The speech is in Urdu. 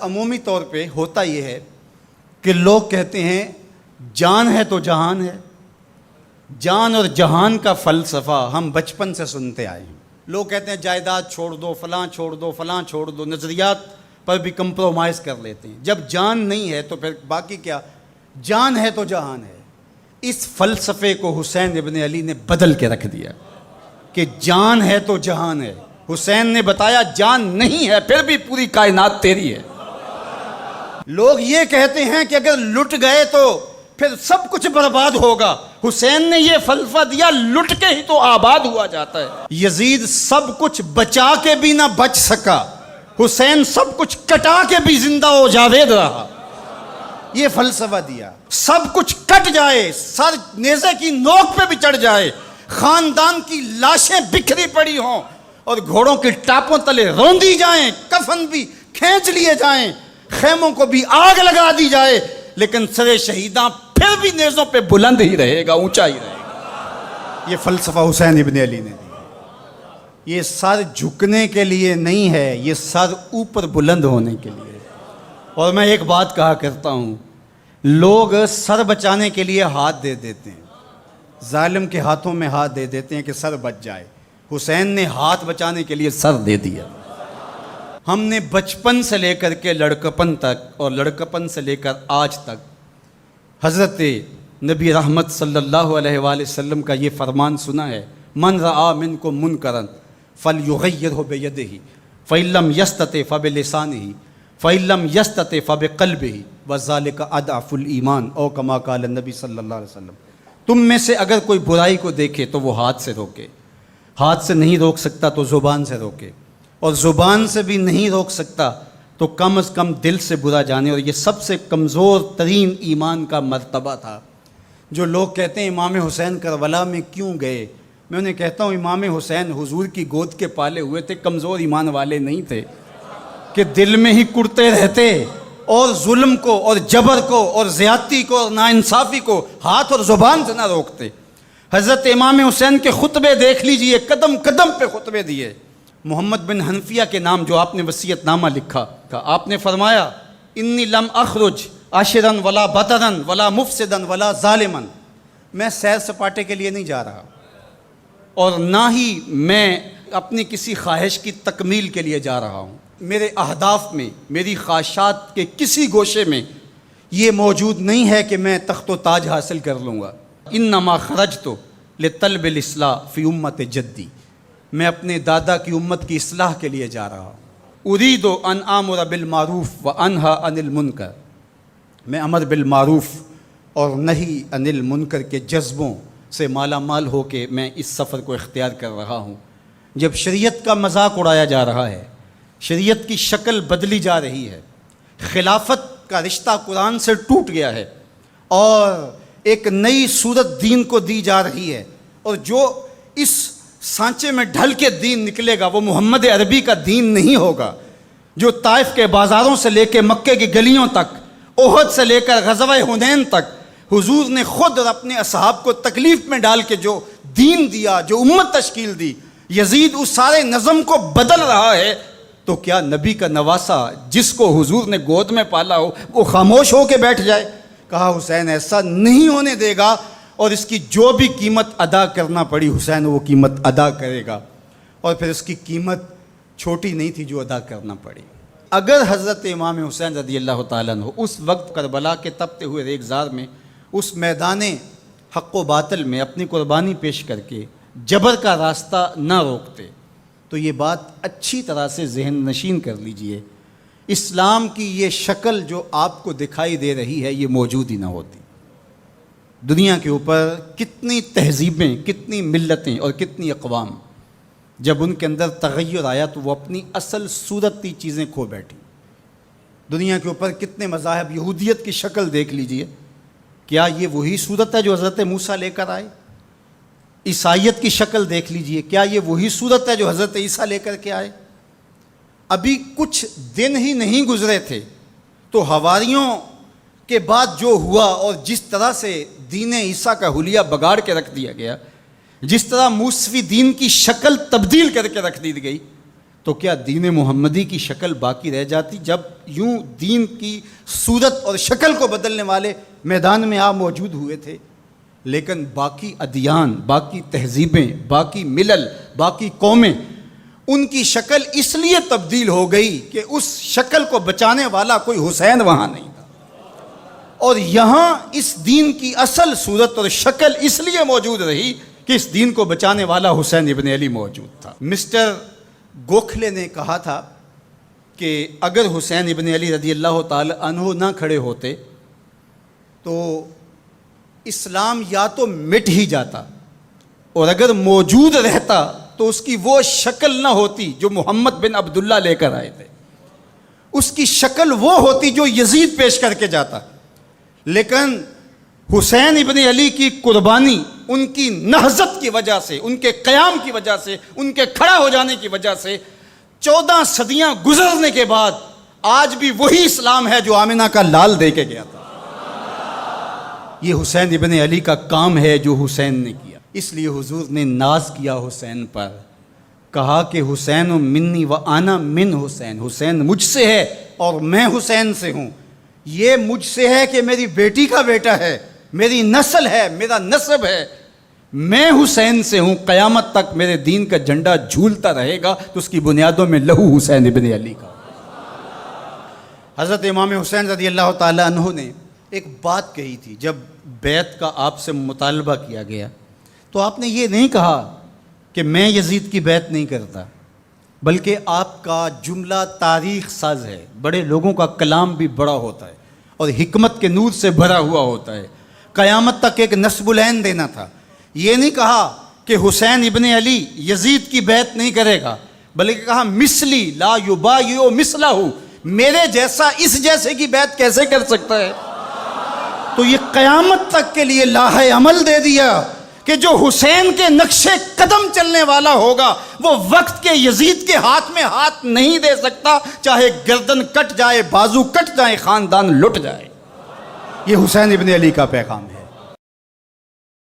عمومی طور پہ ہوتا یہ ہے کہ لوگ کہتے ہیں جان ہے تو جہان ہے. جان اور جہان کا فلسفہ ہم بچپن سے سنتے آئے ہیں. لوگ کہتے ہیں جائیداد چھوڑ دو، فلاں چھوڑ دو، فلاں چھوڑ دو، نظریات پر بھی کمپرومائز کر لیتے ہیں. جب جان نہیں ہے تو پھر باقی کیا؟ جان ہے تو جہان ہے. اس فلسفے کو حسین ابن علی نے بدل کے رکھ دیا کہ جان ہے تو جہان ہے. حسین نے بتایا جان نہیں ہے پھر بھی پوری کائنات تیری ہے. لوگ یہ کہتے ہیں کہ اگر لٹ گئے تو پھر سب کچھ برباد ہوگا. حسین نے یہ فلسفہ دیا لٹ کے ہی تو آباد ہوا جاتا ہے. یزید سب کچھ بچا کے بھی نہ بچ سکا، حسین سب کچھ کٹا کے بھی زندہ و جاوید رہا. یہ فلسفہ دیا سب کچھ کٹ جائے، سر نیزے کی نوک پہ بھی چڑھ جائے، خاندان کی لاشیں بکھری پڑی ہوں اور گھوڑوں کے ٹاپوں تلے روندی جائیں، کفن بھی کھینچ لیے جائیں، خیموں کو بھی آگ لگا دی جائے، لیکن سر شہیداں پھر بھی نیزوں پہ بلند ہی رہے گا، اونچا ہی رہے گا. یہ فلسفہ حسین ابن علی نے دیا. یہ سر جھکنے کے لیے نہیں ہے، یہ سر اوپر بلند ہونے کے لیے. اور میں ایک بات کہا کرتا ہوں، لوگ سر بچانے کے لیے ہاتھ دے دیتے ہیں، ظالم کے ہاتھوں میں ہاتھ دے دیتے ہیں کہ سر بچ جائے. حسین نے ہاتھ بچانے کے لیے سر دے دیا. ہم نے بچپن سے لے کر کے لڑکپن تک اور لڑکپن سے لے کر آج تک حضرت نبی رحمت صلی اللہ علیہ وآلہ وسلم کا یہ فرمان سنا ہے، من رآ منکم منکرا فلیغیرہ بیدہ فإن لم یستطع فبلسانہ فإن لم یستطع فبقلبہ وذلک اضعف الایمان او کما قال النبی صلی اللہ علیہ وسلم. تم میں سے اگر کوئی برائی کو دیکھے تو وہ ہاتھ سے روکے، ہاتھ سے نہیں روک سکتا تو زبان سے روکے، اور زبان سے بھی نہیں روک سکتا تو کم از کم دل سے برا جانے. اور یہ سب سے کمزور ترین ایمان کا مرتبہ تھا. جو لوگ کہتے ہیں امام حسین کربلا میں کیوں گئے، میں انہیں کہتا ہوں امام حسین حضور کی گود کے پالے ہوئے تھے، کمزور ایمان والے نہیں تھے کہ دل میں ہی کڑتے رہتے اور ظلم کو اور جبر کو اور زیادتی کو اور ناانصافی کو ہاتھ اور زبان سے نہ روکتے. حضرت امام حسین کے خطبے دیکھ لیجئے، قدم قدم پہ خطبے دیے. محمد بن حنفیہ کے نام جو آپ نے وصیت نامہ لکھا، آپ نے فرمایا انی لم اخرج عاشرا ولا بطرا ولا مفسدا ولا ظالما. میں سیر سپاٹے کے لیے نہیں جا رہا اور نہ ہی میں اپنی کسی خواہش کی تکمیل کے لیے جا رہا ہوں. میرے اہداف میں، میری خواہشات کے کسی گوشے میں یہ موجود نہیں ہے کہ میں تخت و تاج حاصل کر لوں گا. انما خرجت لطلب الاصلاح فی امت جدی. میں اپنے دادا کی امت کی اصلاح کے لیے جا رہا ہوں. ارید ان آمر بالمعروف وانہی عن المنکر. میں امر بالمعروف اور نہی عن المنکر کے جذبوں سے مالا مال ہو کے میں اس سفر کو اختیار کر رہا ہوں. جب شریعت کا مذاق اڑایا جا رہا ہے، شریعت کی شکل بدلی جا رہی ہے، خلافت کا رشتہ قرآن سے ٹوٹ گیا ہے اور ایک نئی صورت دین کو دی جا رہی ہے، اور جو اس سانچے میں ڈھل کے دین نکلے گا وہ محمد عربی کا دین نہیں ہوگا، جو طائف کے بازاروں سے لے کے مکے کی گلیوں تک، احد سے لے کر غزوہ حنین تک حضور نے خود اور اپنے اصحاب کو تکلیف میں ڈال کے جو دین دیا، جو امت تشکیل دی. یزید اس سارے نظم کو بدل رہا ہے، تو کیا نبی کا نواسا جس کو حضور نے گود میں پالا ہو وہ خاموش ہو کے بیٹھ جائے؟ کہا حسین ایسا نہیں ہونے دے گا، اور اس کی جو بھی قیمت ادا کرنا پڑی حسین وہ قیمت ادا کرے گا. اور پھر اس کی قیمت چھوٹی نہیں تھی جو ادا کرنا پڑی. اگر حضرت امام حسین رضی اللہ تعالیٰ عنہ اس وقت کربلا کے تپتے ہوئے ریگزار میں، اس میدان حق و باطل میں اپنی قربانی پیش کر کے جبر کا راستہ نہ روکتے تو یہ بات اچھی طرح سے ذہن نشین کر لیجئے، اسلام کی یہ شکل جو آپ کو دکھائی دے رہی ہے یہ موجود ہی نہ ہوتی. دنیا کے اوپر کتنی تہذیبیں، کتنی ملتیں اور کتنی اقوام، جب ان کے اندر تغیر آیا تو وہ اپنی اصل صورتی چیزیں کھو بیٹھی. دنیا کے اوپر کتنے مذاہب، یہودیت کی شکل دیکھ لیجئے، کیا یہ وہی صورت ہے جو حضرت موسیٰ لے کر آئے؟ عیسائیت کی شکل دیکھ لیجئے، کیا یہ وہی صورت ہے جو حضرت عیسیٰ لے کر کے آئے؟ ابھی کچھ دن ہی نہیں گزرے تھے تو حواریوں کے بعد جو ہوا اور جس طرح سے دین عیسیٰ کا حلیہ بگاڑ کے رکھ دیا گیا، جس طرح موسوی دین کی شکل تبدیل کر کے رکھ دی گئی، تو کیا دین محمدی کی شکل باقی رہ جاتی؟ جب یوں دین کی صورت اور شکل کو بدلنے والے میدان میں آپ موجود ہوئے تھے، لیکن باقی ادیان، باقی تہذیبیں، باقی ملل، باقی قومیں، ان کی شکل اس لیے تبدیل ہو گئی کہ اس شکل کو بچانے والا کوئی حسین وہاں نہیں تھا، اور یہاں اس دین کی اصل صورت اور شکل اس لیے موجود رہی کہ اس دین کو بچانے والا حسین ابن علی موجود تھا۔ مسٹر گوکھلے نے کہا تھا کہ اگر حسین ابن علی رضی اللہ تعالی عنہ نہ کھڑے ہوتے تو اسلام یا تو مٹ ہی جاتا، اور اگر موجود رہتا تو اس کی وہ شکل نہ ہوتی جو محمد بن عبداللہ لے کر آئے تھے، اس کی شکل وہ ہوتی جو یزید پیش کر کے جاتا۔ لیکن حسین ابن علی کی قربانی، ان کی نہضت کی وجہ سے، ان کے قیام کی وجہ سے، ان کے کھڑا ہو جانے کی وجہ سے 14 صدیاں گزرنے کے بعد آج بھی وہی اسلام ہے جو آمنہ کا لال دے کے گیا تھا۔ یہ حسین ابن علی کا کام ہے جو حسین نے کیا۔ اس لیے حضور نے ناز کیا حسین پر، کہا کہ حسین منی و انا من حسین، حسین مجھ سے ہے اور میں حسین سے ہوں۔ یہ مجھ سے ہے کہ میری بیٹی کا بیٹا ہے، میری نسل ہے، میرا نسب ہے، میں حسین سے ہوں، قیامت تک میرے دین کا جھنڈا جھولتا رہے گا، تو اس کی بنیادوں میں لہو حسین ابن علی کا۔ حضرت امام حسین رضی اللہ تعالی عنہ نے ایک بات کہی تھی جب بیعت کا آپ سے مطالبہ کیا گیا، تو آپ نے یہ نہیں کہا کہ میں یزید کی بیعت نہیں کرتا، بلکہ آپ کا جملہ تاریخ ساز ہے، بڑے لوگوں کا کلام بھی بڑا ہوتا ہے اور حکمت کے نور سے بھرا ہوا ہوتا ہے، قیامت تک ایک نسب العین دینا تھا۔ یہ نہیں کہا کہ حسین ابن علی یزید کی بیعت نہیں کرے گا، بلکہ کہا مثلی لا یبایع مثلہ، میرے جیسا اس جیسے کی بیعت کیسے کر سکتا ہے؟ تو یہ قیامت تک کے لیے لاہ عمل دے دیا کہ جو حسین کے نقشے قدم چلنے والا ہوگا وہ وقت کے یزید کے ہاتھ میں ہاتھ نہیں دے سکتا، چاہے گردن کٹ جائے، بازو کٹ جائے، خاندان لٹ جائے۔ یہ حسین ابن علی کا پیغام ہے۔